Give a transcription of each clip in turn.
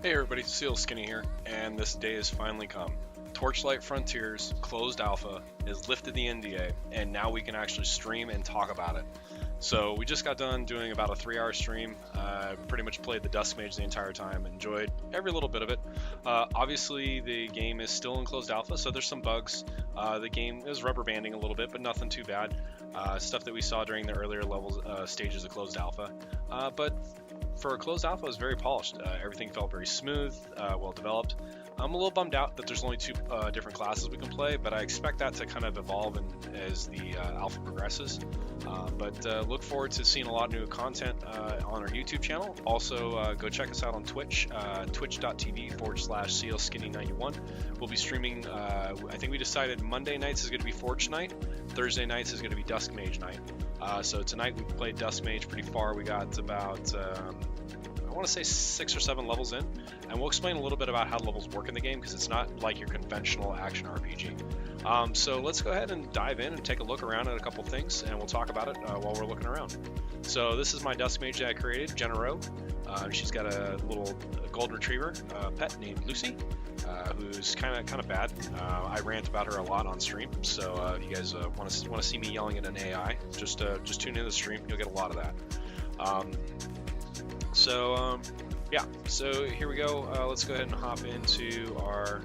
Hey everybody, Seal Skinny here, and this day has finally come. Torchlight Frontiers closed alpha is lifted the NDA, and now we can actually stream and talk about it. So we just got done doing about a 3-hour stream. Pretty much played the Dusk Mage the entire time, enjoyed every little bit of it. Obviously the game is still in closed alpha, so there's some bugs. The game is rubber banding a little bit, but nothing too bad. Stuff that we saw during the earlier levels stages of closed alpha. But for a closed alpha, it was very polished. Everything felt very smooth, well developed. I'm a little bummed out that there's only two different classes we can play, but I expect that to kind of evolve as the alpha progresses. But look forward to seeing a lot of new content on our YouTube channel. Also, go check us out on Twitch, twitch.tv/CLSkinny91. We'll be streaming, I think we decided Monday nights is going to be Forge night, Thursday nights is going to be Dusk Mage night. So tonight we played Dusk Mage pretty far. We got about, I want to say 6 or 7 levels in, and we'll explain a little bit about how levels work in the game because it's not like your conventional action RPG. So let's go ahead and dive in and take a look around at a couple things, and we'll talk about it while we're looking around. So this is my Dusk Mage that I created, Jenna. She's got a little golden retriever pet named Lucy, who's kind of bad. I rant about her a lot on stream, so if you guys want to see me yelling at an AI, just tune in the stream. You'll get a lot of that. Yeah, so here we go. Let's go ahead and hop into our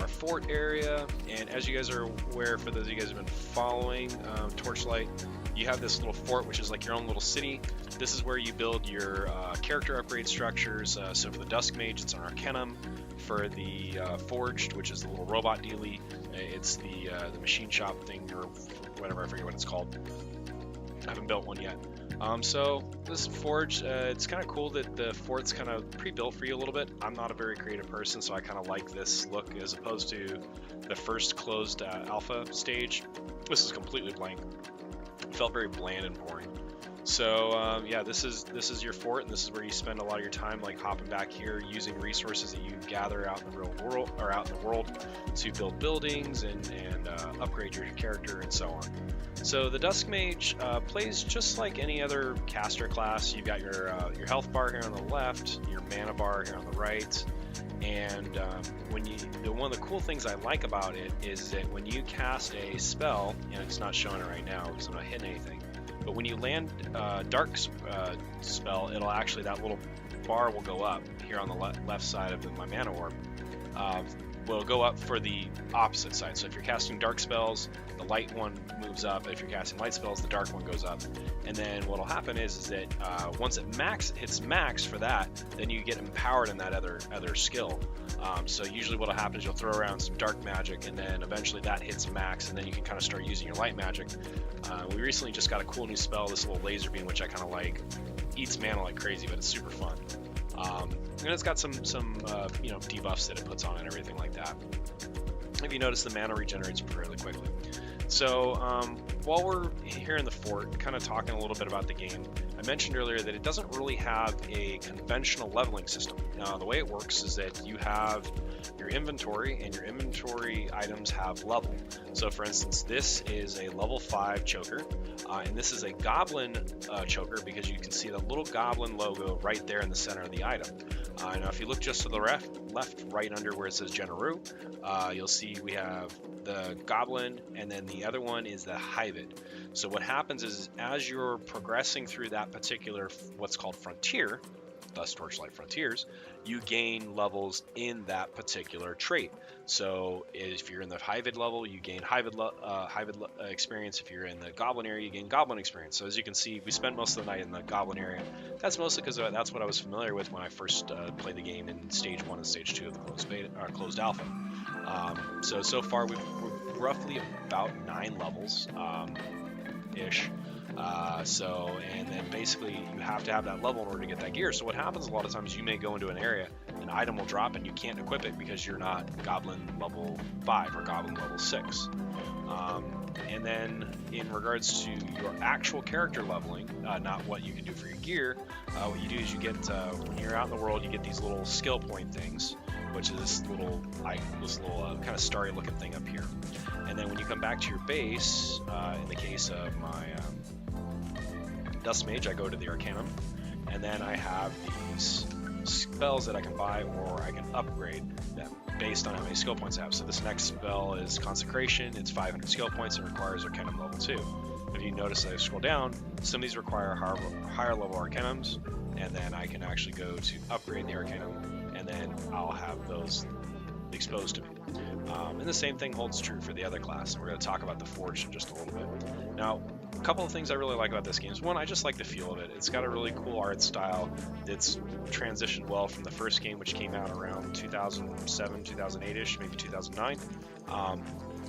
fort area. And as you guys are aware, for those of you guys who have been following Torchlight, you have this little fort, which is like your own little city. This is where you build your character upgrade structures. So for the Dusk Mage, it's an Arcanum. For the Forged, which is the little robot dealie, it's the machine shop thing, or whatever, I forget what it's called. I haven't built one yet. So this Forge, it's kind of cool that the fort's kind of pre-built for you a little bit. I'm not a very creative person, so I kind of like this look as opposed to the first closed alpha stage. This is completely blank. It felt very bland and boring. So yeah, this is your fort, and this is where you spend a lot of your time, like hopping back here, using resources that you gather out in the real world or out in the world to build buildings and upgrade your character and so on. So the Dusk Mage plays just like any other caster class. You've got your health bar here on the left, your mana bar here on the right, and one of the cool things I like about it is that when you cast a spell, and it's not showing it right now because I'm not hitting anything, but when you land dark spell, it'll actually, that little bar will go up here on the left side of my mana orb. Will go up for the opposite side. So if you're casting dark spells, the light one moves up. If you're casting light spells, the dark one goes up. And then what'll happen is that once it hits max for that, then you get empowered in that other skill. So usually what'll happen is you'll throw around some dark magic, and then eventually that hits max, and then you can kind of start using your light magic. We recently just got a cool new spell, this little laser beam, which I kind of like. Eats mana like crazy, but it's super fun. And it's got some debuffs that it puts on and everything like that. If you notice, the mana regenerates fairly quickly. So while we're here in the fort, kind of talking a little bit about the game, I mentioned earlier that it doesn't really have a conventional leveling system. Now, the way it works is that you have your inventory, and your inventory items have level. So for instance, this is a level 5 choker, and this is a goblin choker because you can see the little goblin logo right there in the center of the item. Now if you look just to the left, right under where it says Jenna, you'll see we have the goblin, and then the other one is the Hyvid. So what happens is, as you're progressing through that particular, what's called frontier, thus Torchlight Frontiers, you gain levels in that particular trait. So if you're in the Hyvid level, you gain Hyvid experience. If you're in the Goblin area, you gain Goblin experience. So as you can see, we spent most of the night in the Goblin area. That's mostly because that's what I was familiar with when I first played the game in Stage 1 and Stage 2 of the closed alpha. So far we're roughly about 9 levels ish. And then basically you have to have that level in order to get that gear. So what happens a lot of times, you may go into an area, an item will drop, and you can't equip it because you're not Goblin level 5 or Goblin level 6. And then in regards to your actual character leveling, not what you can do for your gear, what you do is you get, when you're out in the world, you get these little skill point things, which is this little kind of starry looking thing up here. And then when you come back to your base, in the case of my Dusk Mage, I go to the Arcanum, and then I have these spells that I can buy, or I can upgrade them based on how many skill points I have. So this next spell is Consecration. It's 500 skill points and requires Arcanum level 2. If you notice that I scroll down, some of these require higher level Arcanums, and then I can actually go to upgrade the Arcanum, and then I'll have those exposed to me. And the same thing holds true for the other class. We're going to talk about the Forged in just a little bit. Now, a couple of things I really like about this game is, one, I just like the feel of it. It's got a really cool art style that's transitioned well from the first game, which came out around 2007, 2008-ish, maybe 2009.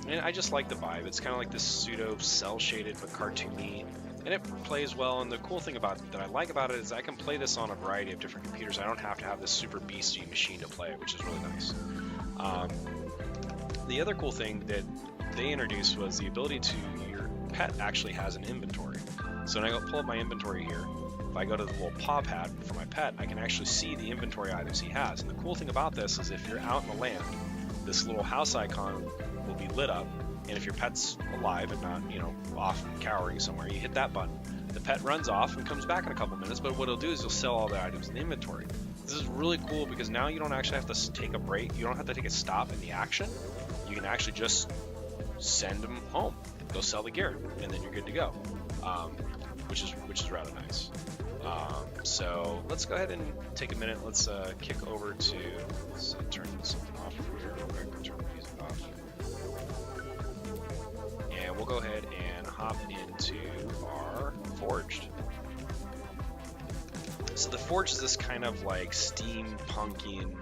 And I just like the vibe. It's kind of like this pseudo cel-shaded but cartoony, and it plays well. And the cool thing that I like about it is I can play this on a variety of different computers. I don't have to have this super beastie machine to play it, which is really nice. The other cool thing that they introduced was the ability to, your pet actually has an inventory. So when I go pull up my inventory here, if I go to the little paw pad for my pet, I can actually see the inventory items he has. And the cool thing about this is, if you're out in the land, this little house icon will be lit up, and if your pet's alive and not, off cowering somewhere, you hit that button. The pet runs off and comes back in a couple minutes, but what it'll do is you'll sell all the items in the inventory. This is really cool because now you don't actually have to take a break. You don't have to take a stop in the action. You can actually just send them home, go sell the gear, and then you're good to go, which is rather nice. So let's go ahead and take a minute. Let's kick over to, let's turn something off here real quick. Turn the music off, and we'll go ahead and hop into our Forged. So the Forge is this kind of like steampunking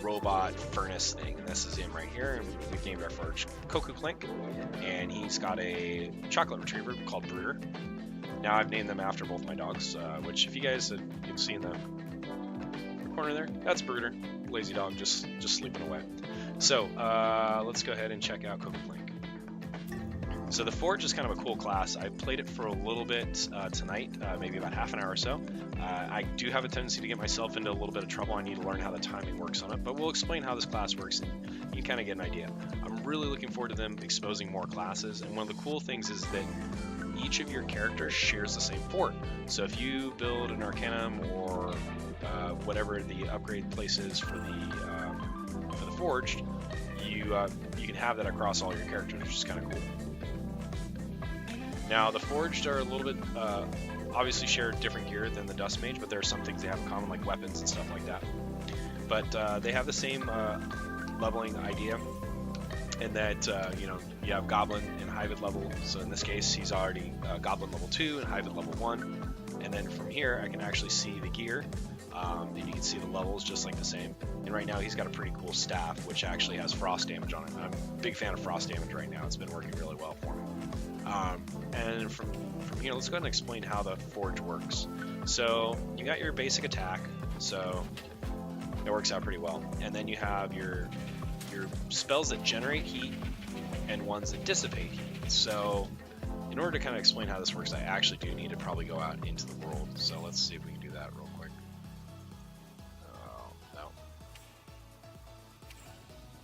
robot furnace thing, and this is him right here, and we've named our Forge Koku Clink, and he's got a chocolate retriever called Brooder. Now I've named them after both my dogs, which if you guys have seen them in the corner there, that's Brooder, lazy dog, just sleeping away. So let's go ahead and check out Koku Clink. So the Forge is kind of a cool class. I played it for a little bit tonight, maybe about half an hour or so. I do have a tendency to get myself into a little bit of trouble. I need to learn how the timing works on it, but we'll explain how this class works and you can kind of get an idea. I'm really looking forward to them exposing more classes, and one of the cool things is that each of your characters shares the same fort. So if you build an Arcanum or whatever the upgrade place is for the Forged, you can have that across all your characters, which is kind of cool. Now, the Forged are a little bit, obviously share different gear than the Dust Mage, but there are some things they have in common, like weapons and stuff like that. But they have the same leveling idea, in that, you have Goblin and Hyvid level. So in this case, he's already Goblin level 2 and Hyvid level 1. And then from here, I can actually see the gear, and you can see the levels just like the same. And right now, he's got a pretty cool staff, which actually has frost damage on it. I'm a big fan of frost damage right now. It's been working really well for me. And from here, let's go ahead and explain how the Forge works. So you got your basic attack, so it works out pretty well. And then you have your spells that generate heat and ones that dissipate heat. So in order to kind of explain how this works, I actually do need to probably go out into the world. So let's see if we can do that real quick. Oh, no.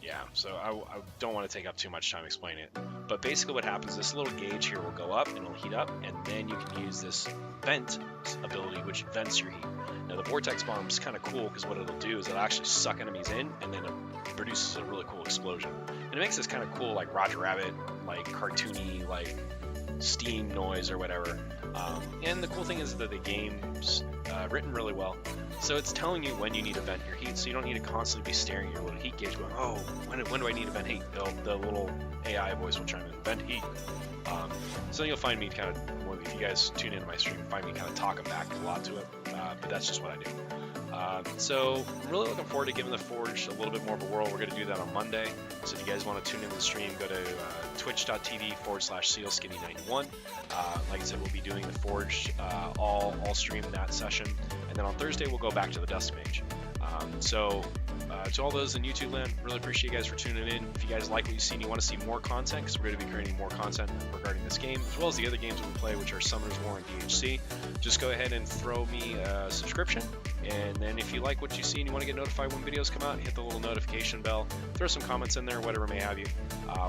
Yeah, so I don't want to take up too much time explaining it. But basically what happens, this little gauge here will go up and it'll heat up, and then you can use this vent ability, which vents your heat. Now the Vortex Bomb is kind of cool because what it'll do is it'll actually suck enemies in, and then it produces a really cool explosion. And it makes this kind of cool, like Roger Rabbit, like cartoony, like steam noise or whatever. And the cool thing is that the game's written really well. So it's telling you when you need to vent your heat, so you don't need to constantly be staring at your little heat gauge going, oh, when do I need to vent heat? The little AI voice will chime in, vent heat. So you'll find me kind of, if you guys tune into my stream, find me kind of talking back a lot to it, but that's just what I do. So I'm really looking forward to giving the Forge a little bit more of a whirl. We're going to do that on Monday. So if you guys want to tune into the stream, go to twitch.tv/sealskinny91. Like I said, we'll be doing the Forge all stream that session. And then on Thursday, we'll go back to the Dust Mage. To all those in YouTube land, really appreciate you guys for tuning in. If you guys like what you see and you want to see more content, because we're going to be creating more content regarding this game, as well as the other games that we play, which are Summoner's War and DHC, just go ahead and throw me a subscription. And then if you like what you see and you want to get notified when videos come out, hit the little notification bell, throw some comments in there, whatever may have you.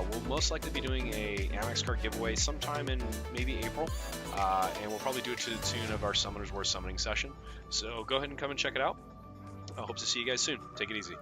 We'll most likely be doing a Amex card giveaway sometime in maybe April, and we'll probably do it to the tune of our Summoner's War summoning session. So go ahead and come and check it out. I hope to see you guys soon. Take it easy.